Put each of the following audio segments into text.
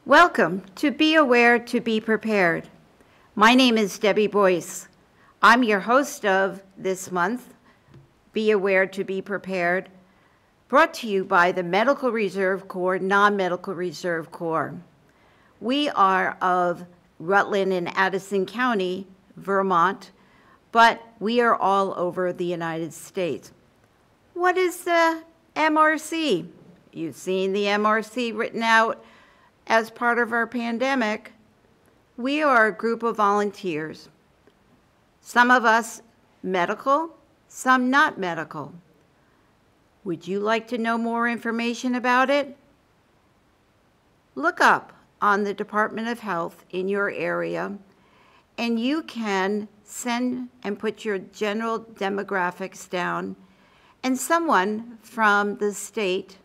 Welcome to Be Aware to Be Prepared. My name is Debbie Boyce. I'm your host of this month, Be Aware to Be Prepared, brought to you by the Medical Reserve Corps, Non-Medical Reserve Corps. We are of Rutland and Addison County, Vermont, but we are all over the United States. What is the MRC? You've seen the MRC written out as part of our pandemic. We are a group of volunteers. Some of us medical, some not medical. Would you like to know more information about it? Look up on the Department of Health in your area, and you can send and put your general demographics down, and someone from the state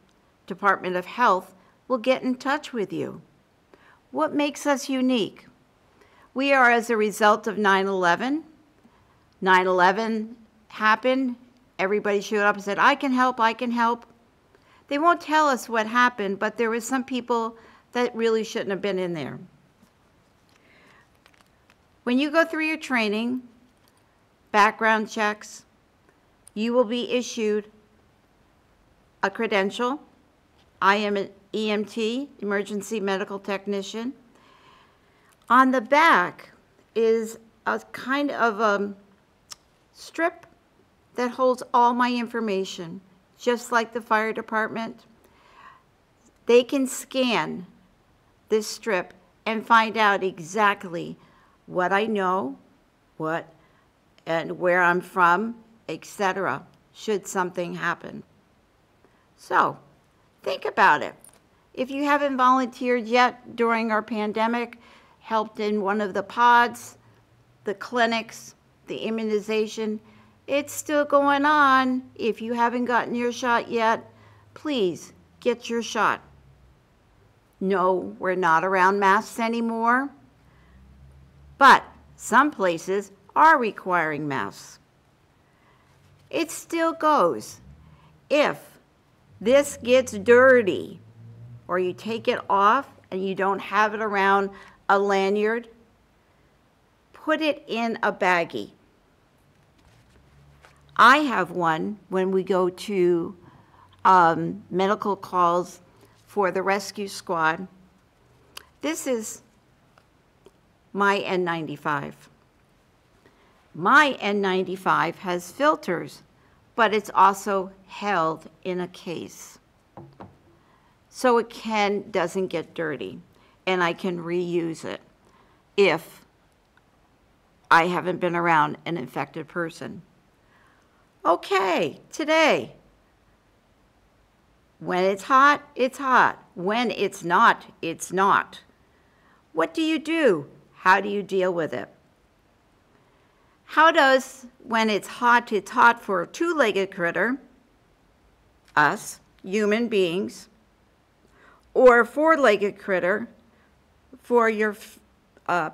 Department of Health will get in touch with you. What makes us unique? We are as a result of 9/11. 9/11 happened. Everybody showed up and said, I can help, I can help. They won't tell us what happened, but there were some people that really shouldn't have been in there. When you go through your training, background checks, you will be issued a credential. I am an EMT, emergency medical technician. On the back is a kind of a strip that holds all my information, just like the fire department. They can scan this strip and find out exactly what I know, what and where I'm from, etc., should something happen. So, think about it. If you haven't volunteered yet during our pandemic, helped in one of the pods, the clinics, the immunization, it's still going on. If you haven't gotten your shot yet, please get your shot. No, we're not around masks anymore, but some places are requiring masks. It still goes. If this gets dirty, or you take it off and you don't have it around a lanyard, put it in a baggie. I have one when we go to medical calls for the rescue squad. This is my N95. My N95 has filters, but it's also held in a case. So it doesn't get dirty, and I can reuse it if I haven't been around an infected person. Okay, today, when it's hot, it's hot. When it's not, it's not. What do you do? How do you deal with it? How does, when it's hot for a two-legged critter, us, human beings, or a four-legged critter for your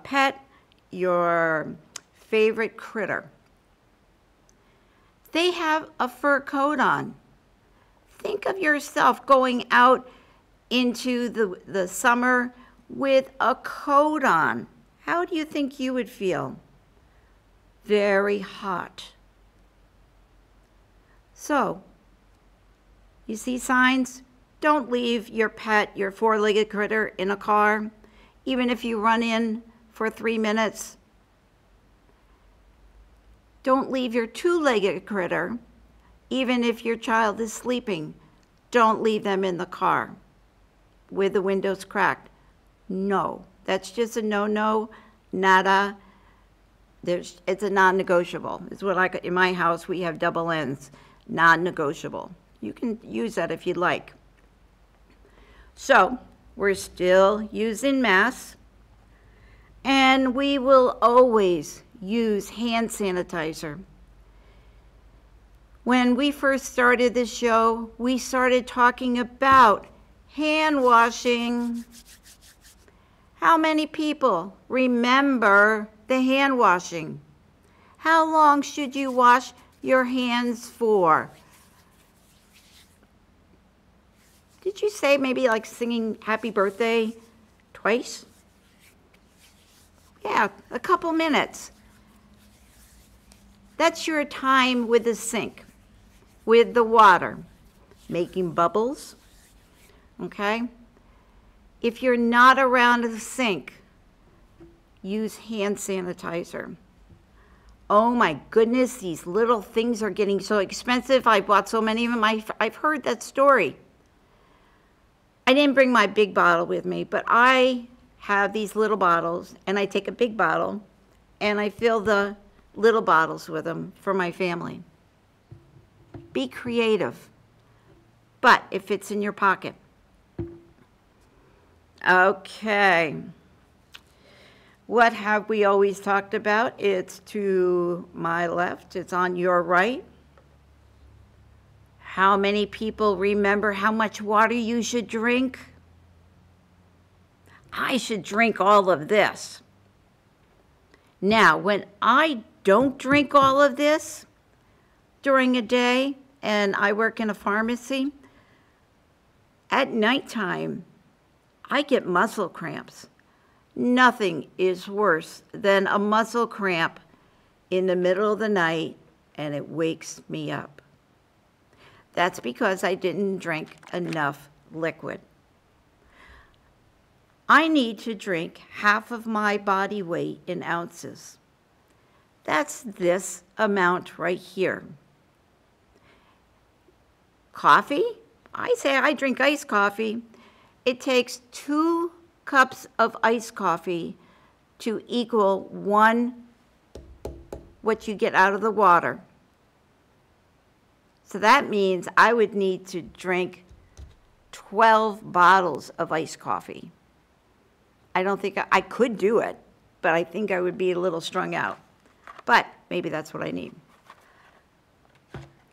pet, your favorite critter? They have a fur coat on. Think of yourself going out into the summer with a coat on. How do you think you would feel? Very hot. So, you see signs? Don't leave your pet, your four-legged critter, in a car, even if you run in for 3 minutes. Don't leave your two-legged critter, even if your child is sleeping. Don't leave them in the car with the windows cracked. No, that's just a no-no, nada. It's a non-negotiable. It's what in my house, we have double N's, non-negotiable. You can use that if you'd like. So, we're still using masks, and we will always use hand sanitizer. When we first started this show, we started talking about hand washing. How many people remember the hand washing? How long should you wash your hands for? Did you say maybe like singing happy birthday twice. Yeah, a couple minutes. That's your time with the sink, with the water, making bubbles, okay? If you're not around the sink, use hand sanitizer. Oh my goodness, these little things are getting so expensive. I bought so many of them. I've heard that story. I didn't bring my big bottle with me, but I have these little bottles, and I take a big bottle, and I fill the little bottles with them for my family. Be creative, but it fits in your pocket. Okay. What have we always talked about? It's to my left. It's on your right. How many people remember how much water you should drink? I should drink all of this. Now, when I don't drink all of this during a day, and I work in a pharmacy, at nighttime, I get muscle cramps. Nothing is worse than a muscle cramp in the middle of the night, and it wakes me up. That's because I didn't drink enough liquid. I need to drink half of my body weight in ounces. That's this amount right here. Coffee? I say I drink iced coffee. It takes 2 cups of iced coffee to equal 1 what you get out of the water. So that means I would need to drink 12 bottles of iced coffee. I don't think I could do it, but I think I would be a little strung out. But maybe that's what I need.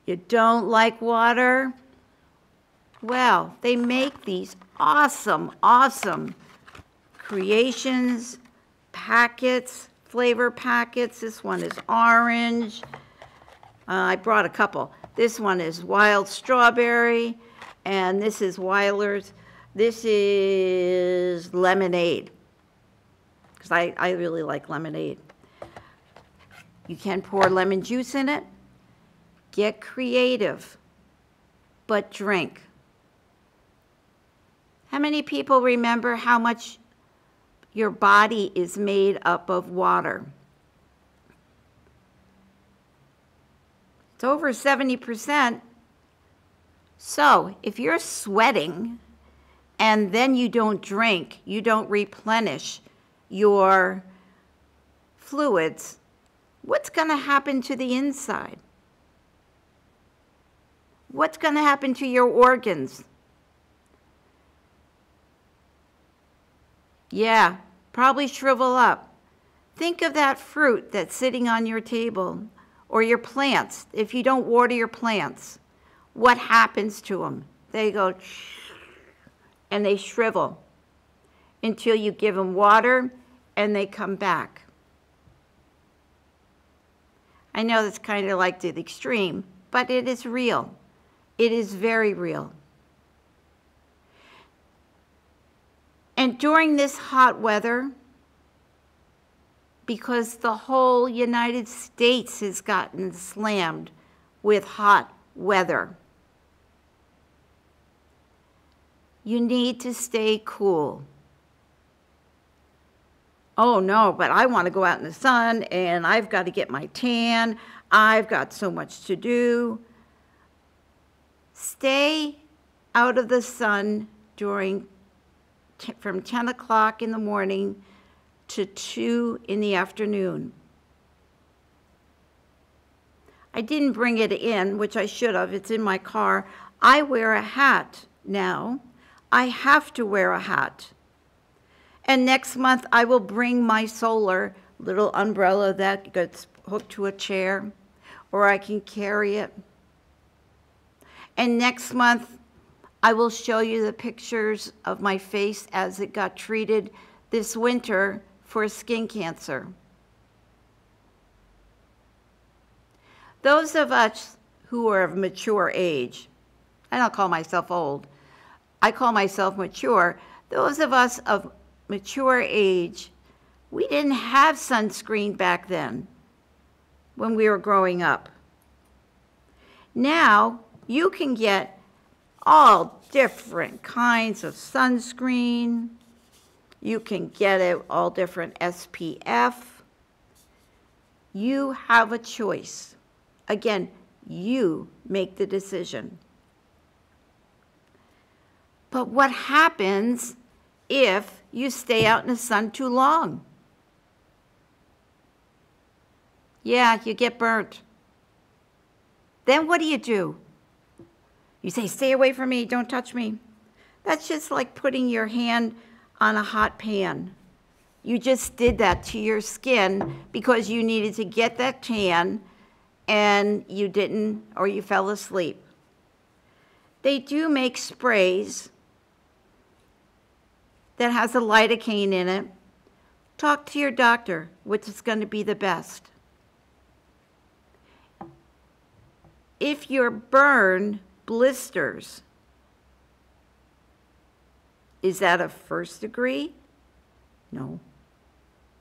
You don't like water? Well, they make these awesome, awesome creations, packets, flavor packets. This one is orange. I brought a couple. This one is wild strawberry, and this is Weiler's. This is lemonade, because I really like lemonade. You can pour lemon juice in it. Get creative, but drink. How many people remember how much your body is made up of water? It's over 70%. So if you're sweating and then you don't drink, you don't replenish your fluids, what's going to happen to the inside? What's going to happen to your organs? Yeah, probably shrivel up. Think of that fruit that's sitting on your table, or your plants. If you don't water your plants, what happens to them? They go and they shrivel until you give them water and they come back. I know that's kind of like the extreme, but it is real. It is very real. And during this hot weather, because the whole United States has gotten slammed with hot weather, you need to stay cool. Oh no, but I want to go out in the sun and I've got to get my tan. I've got so much to do. Stay out of the sun from 10 o'clock in the morning to 2 in the afternoon. I didn't bring it in, which I should have. It's in my car. I wear a hat now. I have to wear a hat. And next month, I will bring my solar little umbrella that gets hooked to a chair, or I can carry it. And next month, I will show you the pictures of my face as it got treated this winter for skin cancer. Those of us who are of mature age, I don't call myself old, I call myself mature. Those of us of mature age, we didn't have sunscreen back then when we were growing up. Now, you can get all different kinds of sunscreen. You can get it all different SPF. You have a choice. Again, you make the decision. But what happens if you stay out in the sun too long? Yeah, you get burnt. Then what do? You say, stay away from me, don't touch me. That's just like putting your hand on a hot pan. You just did that to your skin because you needed to get that tan and you didn't, or you fell asleep. They do make sprays that has a lidocaine in it. Talk to your doctor, which is going to be the best. If your burn blisters, is that a 1st degree? No.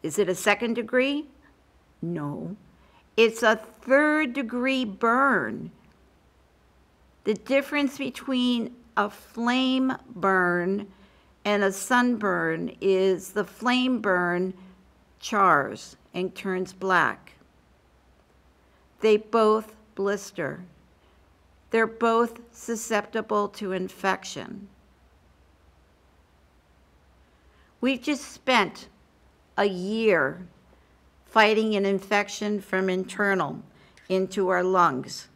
Is it a 2nd degree? No. It's a 3rd degree burn. The difference between a flame burn and a sunburn is the flame burn chars and turns black. They both blister. They're both susceptible to infection. We've just spent a year fighting an infection from internal into our lungs.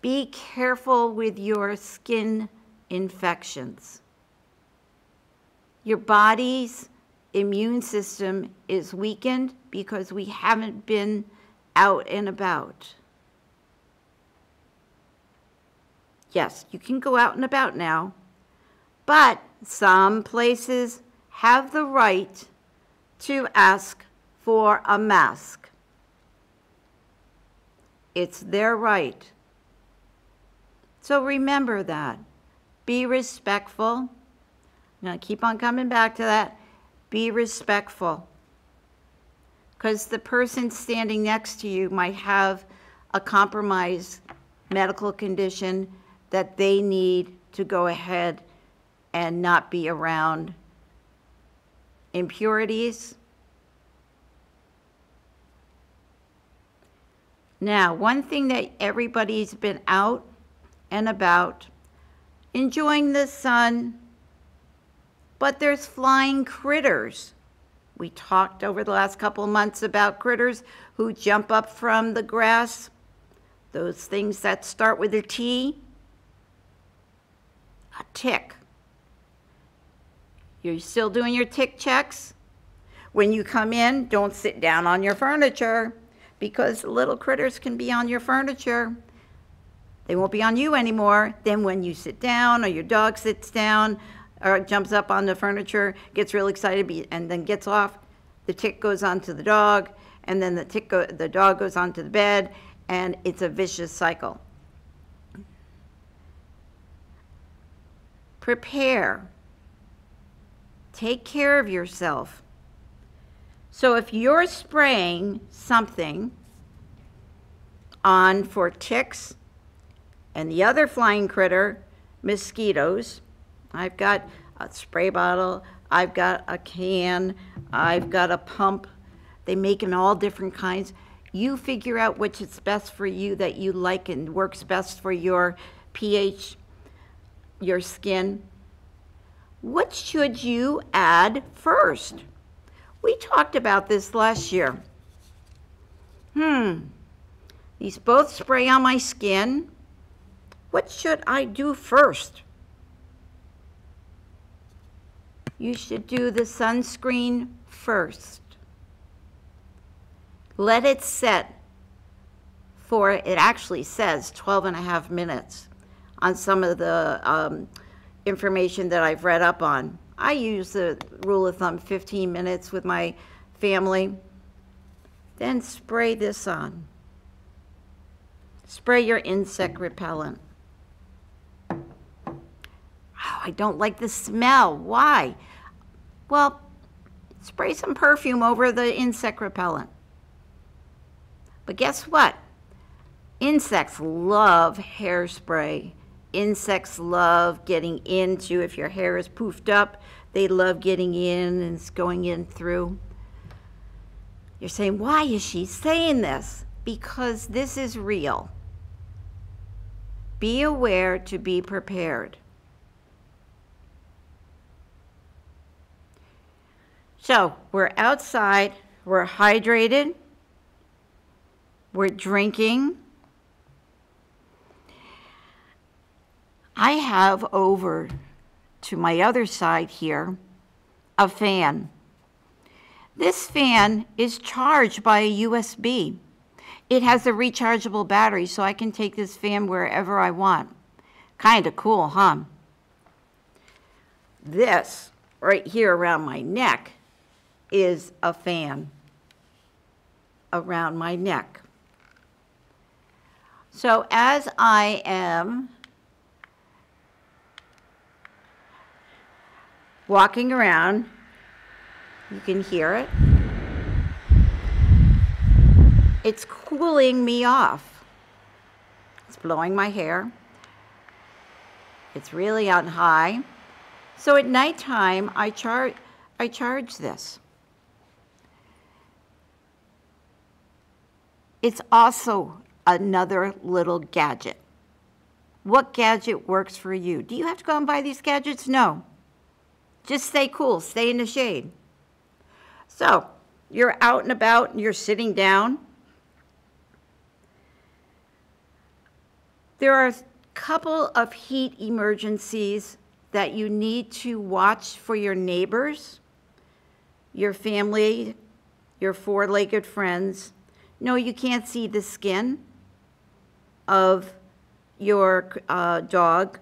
Be careful with your skin infections. Your body's immune system is weakened because we haven't been out and about. Yes, you can go out and about now, but some places have the right to ask for a mask. It's their right. So remember that. Be respectful. I'm going to keep on coming back to that. Be respectful. Because the person standing next to you might have a compromised medical condition that they need to go ahead and not be around impurities. Now, one thing that everybody's been out and about, enjoying the sun, but there's flying critters. We talked over the last couple of months about critters who jump up from the grass, those things that start with a T. A tick. You're still doing your tick checks? When you come in, don't sit down on your furniture because little critters can be on your furniture. They won't be on you anymore. Then when you sit down or your dog sits down or jumps up on the furniture, gets really excited and then gets off, the tick goes onto the dog, and then the dog goes onto the bed, and it's a vicious cycle. Prepare. Take care of yourself. So if you're spraying something on for ticks and the other flying critter, mosquitoes, I've got a spray bottle, I've got a can, I've got a pump. They make them all different kinds. You figure out which is best for you, that you like and works best for your pH, your skin. What should you add first? We talked about this last year. These both spray on my skin. What should I do first? You should do the sunscreen first. Let it set for, it actually says 12.5 minutes on some of the information that I've read up on. I use the rule of thumb 15 minutes with my family. Then spray this on. Spray your insect repellent. I don't like the smell. Why? Well, spray some perfume over the insect repellent. But guess what? Insects love hairspray. Insects love getting into, if your hair is poofed up, they love getting in and it's going in through. You're saying, why is she saying this? Because this is real. Be aware to be prepared. So we're outside, we're hydrated, we're drinking. I have over to my other side here a fan. This fan is charged by a USB. It has a rechargeable battery, so I can take this fan wherever I want. Kind of cool, huh? This right here around my neck is a fan around my neck. So as I am walking around, you can hear it. It's cooling me off. It's blowing my hair. It's really on high. So at nighttime, I charge this. It's also another little gadget. What gadget works for you? Do you have to go and buy these gadgets? No. Just stay cool, stay in the shade. So, you're out and about and you're sitting down. There are a couple of heat emergencies that you need to watch for your neighbors, your family, your four-legged friends. No, you can't see the skin of your dog.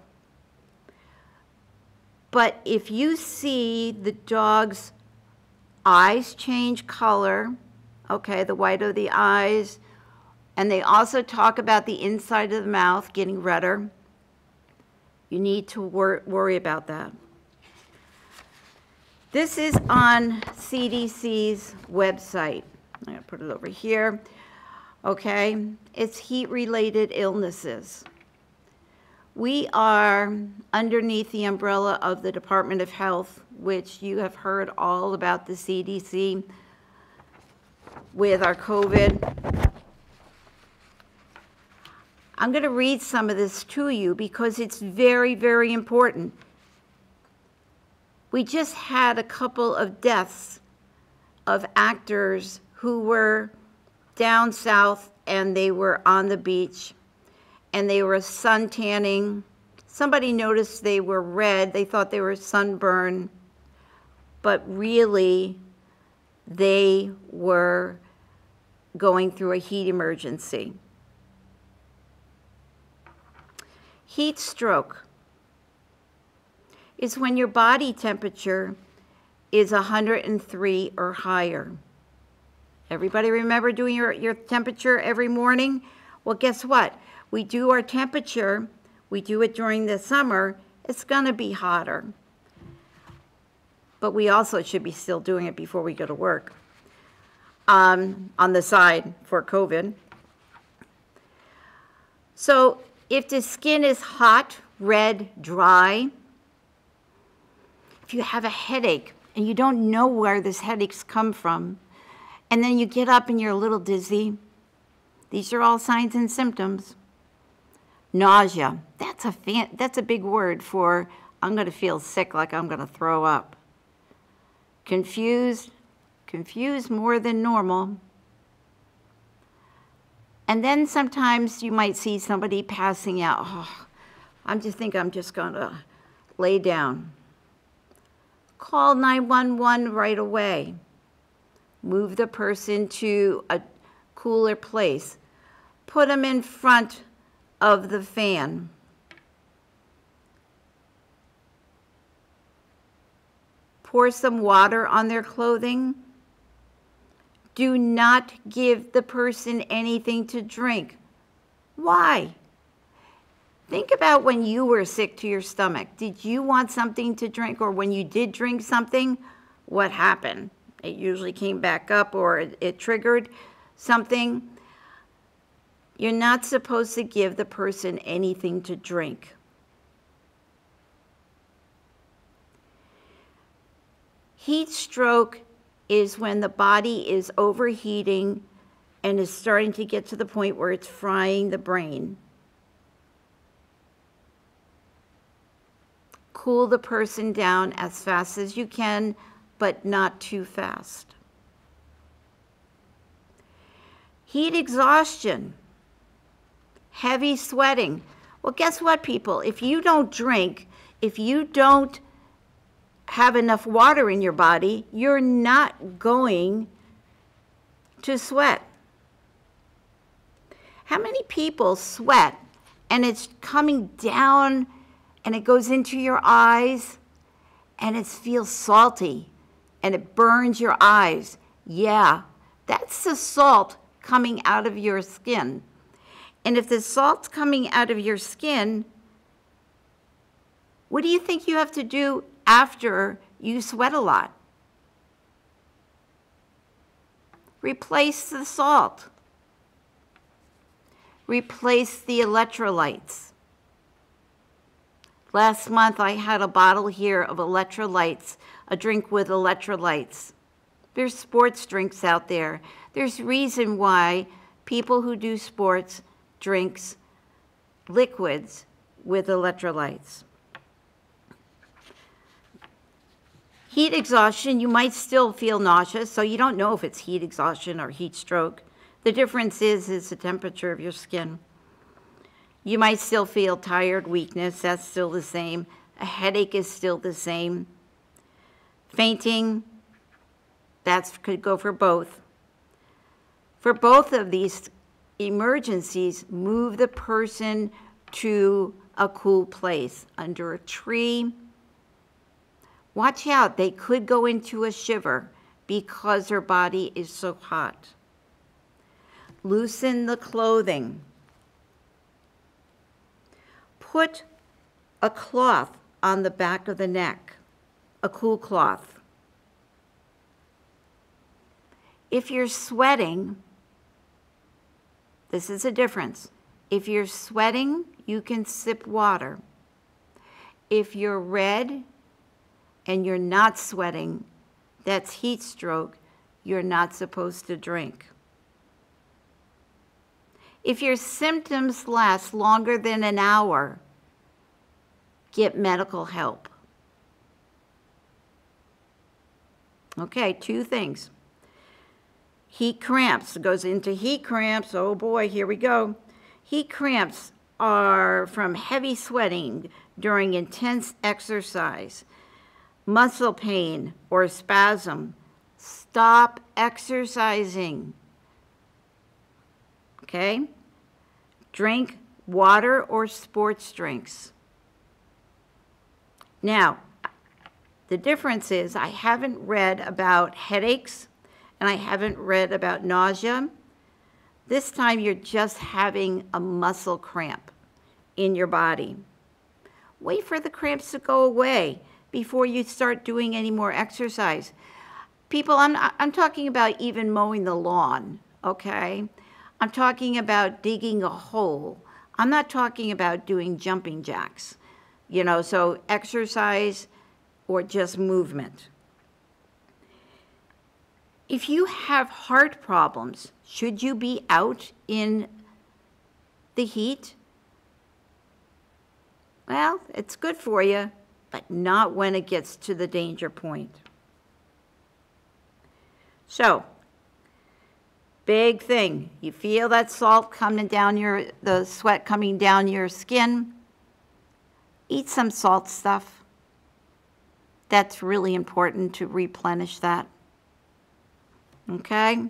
But if you see the dog's eyes change color, okay, the white of the eyes, and they also talk about the inside of the mouth getting redder, you need to worry about that. This is on CDC's website. I'm going to put it over here. Okay, it's heat-related illnesses. We are underneath the umbrella of the Department of Health, which you have heard all about the CDC with our COVID. I'm going to read some of this to you because it's very, very important. We just had a couple of deaths of actors who were down south and they were on the beach and they were sun tanning. Somebody noticed they were red. They thought they were sunburned, but really they were going through a heat emergency. Heat stroke is when your body temperature is 103 or higher. Everybody remember doing your temperature every morning? Well, guess what? We do our temperature, we do it during the summer, it's gonna be hotter. But we also should be still doing it before we go to work. On the side for COVID. So if the skin is hot, red, dry, if you have a headache and you don't know where this headaches come from, and then you get up and you're a little dizzy, these are all signs and symptoms. Nausea, that's a big word for I'm gonna feel sick, like I'm gonna throw up. Confused more than normal. And then sometimes you might see somebody passing out. Oh, I'm just gonna lay down. Call 911 right away. Move the person to a cooler place. Put them in front of the fan. Pour some water on their clothing. Do not give the person anything to drink. Why? Think about when you were sick to your stomach. Did you want something to drink, or when you did drink something, what happened? It usually came back up, or it triggered something. You're not supposed to give the person anything to drink. Heat stroke is when the body is overheating and is starting to get to the point where it's frying the brain. Cool the person down as fast as you can, but not too fast. Heat exhaustion, heavy sweating. Well, guess what, people? If you don't drink, if you don't have enough water in your body, you're not going to sweat. How many people sweat and it's coming down and it goes into your eyes and it feels salty and it burns your eyes? Yeah, that's the salt coming out of your skin. And if the salt's coming out of your skin, what do you think you have to do after you sweat a lot? Replace the salt. Replace the electrolytes. Last month I had a bottle here of electrolytes, a drink with electrolytes. There's sports drinks out there. There's reason why people who do sports drinks liquids with electrolytes. Heat exhaustion, you might still feel nauseous, so you don't know if it's heat exhaustion or heat stroke. The difference is the temperature of your skin. You might still feel tired, weakness, that's still the same. A headache is still the same. Fainting, that could go for both. For both of these emergencies, move the person to a cool place, under a tree. Watch out, they could go into a shiver because their body is so hot. Loosen the clothing. Put a cloth on the back of the neck, a cool cloth. If you're sweating, this is a difference. If you're sweating, you can sip water. If you're red and you're not sweating, that's heat stroke, you're not supposed to drink. If your symptoms last longer than an hour, get medical help. Okay, 2 things. Heat cramps, goes into heat cramps. Oh boy, here we go. Heat cramps are from heavy sweating during intense exercise, muscle pain or spasm. Stop exercising. Okay? Drink water or sports drinks. Now, the difference is I haven't read about headaches and I haven't read about nausea. This time you're just having a muscle cramp in your body. Wait for the cramps to go away before you start doing any more exercise. People, I'm talking about even mowing the lawn, okay? I'm talking about digging a hole. I'm not talking about doing jumping jacks. You know, so exercise or just movement. If you have heart problems, should you be out in the heat? Well, it's good for you, but not when it gets to the danger point. So, big thing, you feel that salt coming down the sweat coming down your skin, eat some salt stuff. That's really important to replenish that. Okay?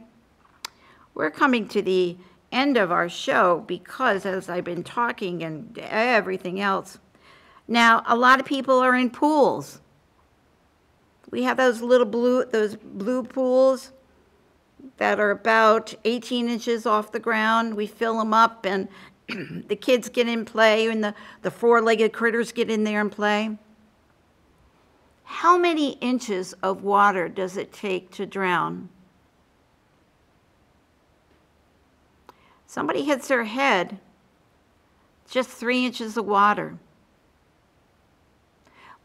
We're coming to the end of our show because as I've been talking and everything else, now a lot of people are in pools. We have those blue pools that are about 18 inches off the ground. We fill them up and the kids get in play and the four-legged critters get in there and play. How many inches of water does it take to drown? Somebody hits their head, just 3 inches of water.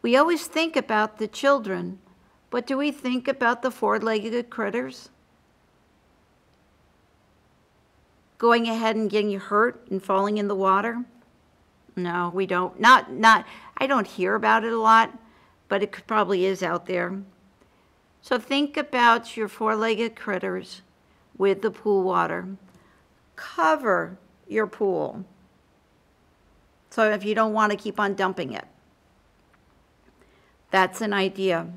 We always think about the children, but do we think about the four-legged critters? Going ahead and getting hurt and falling in the water? No, we don't. I don't hear about it a lot, but it probably is out there. So think about your four-legged critters with the pool water. Cover your pool. So if you don't want to keep on dumping it. That's an idea.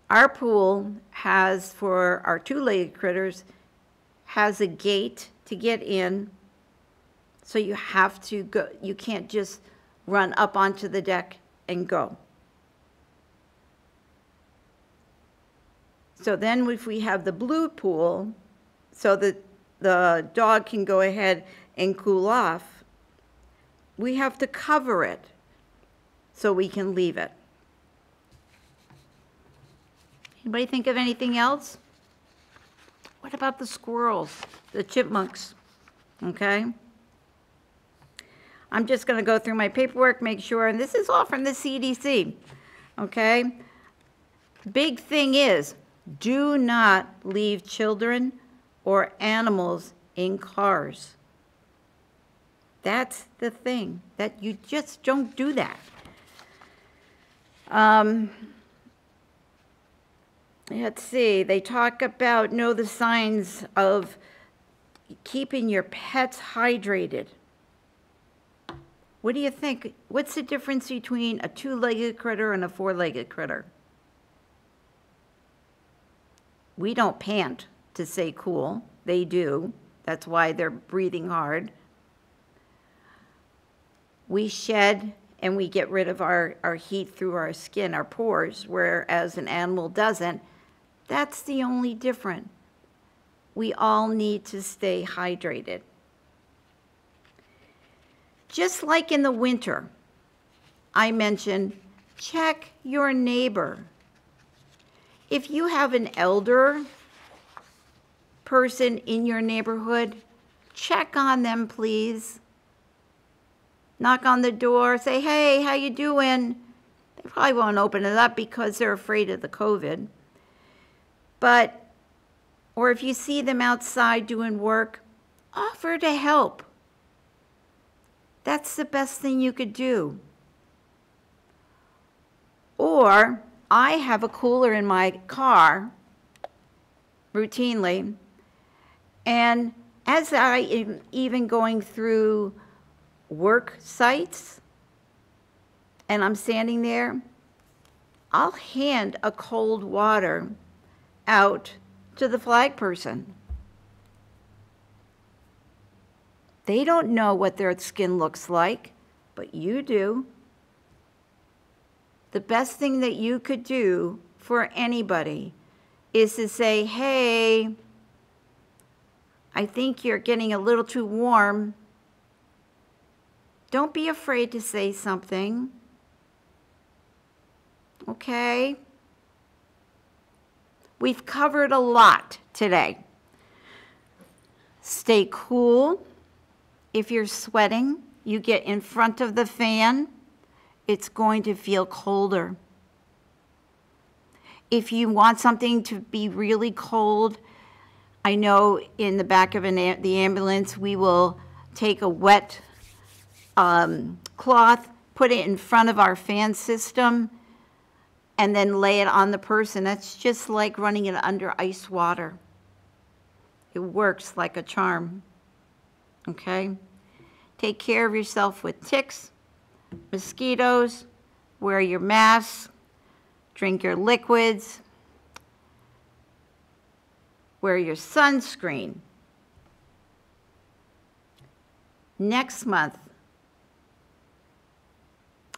Our pool has, for our two-legged critters, has a gate to get in. So you have to go, you can't just run up onto the deck and go. So then if we have the blue pool, so that the dog can go ahead and cool off, we have to cover it so we can leave it. Anybody think of anything else? What about the squirrels, the chipmunks? Okay. I'm just going to go through my paperwork, make sure, and this is all from the CDC. Okay. Big thing is, do not leave children or animals in cars. That's the thing, that you just don't do that. Let's see, they talk about know the signs of keeping your pets hydrated. What do you think? What's the difference between a two-legged critter and a four-legged critter? We don't pant to stay cool. They do. That's why they're breathing hard. We shed and we get rid of our heat through our skin, our pores, whereas an animal doesn't. That's the only difference. We all need to stay hydrated. Just like in the winter, I mentioned, check your neighbor. If you have an elder person in your neighborhood, check on them, please. Knock on the door, say, hey, how you doing? They probably won't open it up because they're afraid of the COVID. But, or if you see them outside doing work, offer to help. That's the best thing you could do. Or, I have a cooler in my car, routinely, and as I am even going through work sites, and I'm standing there, I'll hand a cold water out to the flag person. They don't know what their skin looks like, but you do. The best thing that you could do for anybody is to say, hey, I think you're getting a little too warm. Don't be afraid to say something. Okay? We've covered a lot today. Stay cool. If you're sweating, you get in front of the fan, it's going to feel colder. If you want something to be really cold, I know in the back of the ambulance, we will take a wet cloth, put it in front of our fan system, and then lay it on the person. That's just like running it under ice water. It works like a charm, okay? Take care of yourself with ticks, mosquitoes, wear your masks, drink your liquids, wear your sunscreen. Next month,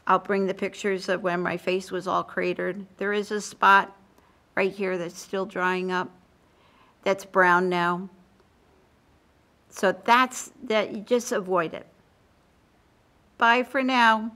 I'll bring the pictures of when my face was all cratered. There is a spot right here that's still drying up. That's brown now. So that you just avoid it. Bye for now.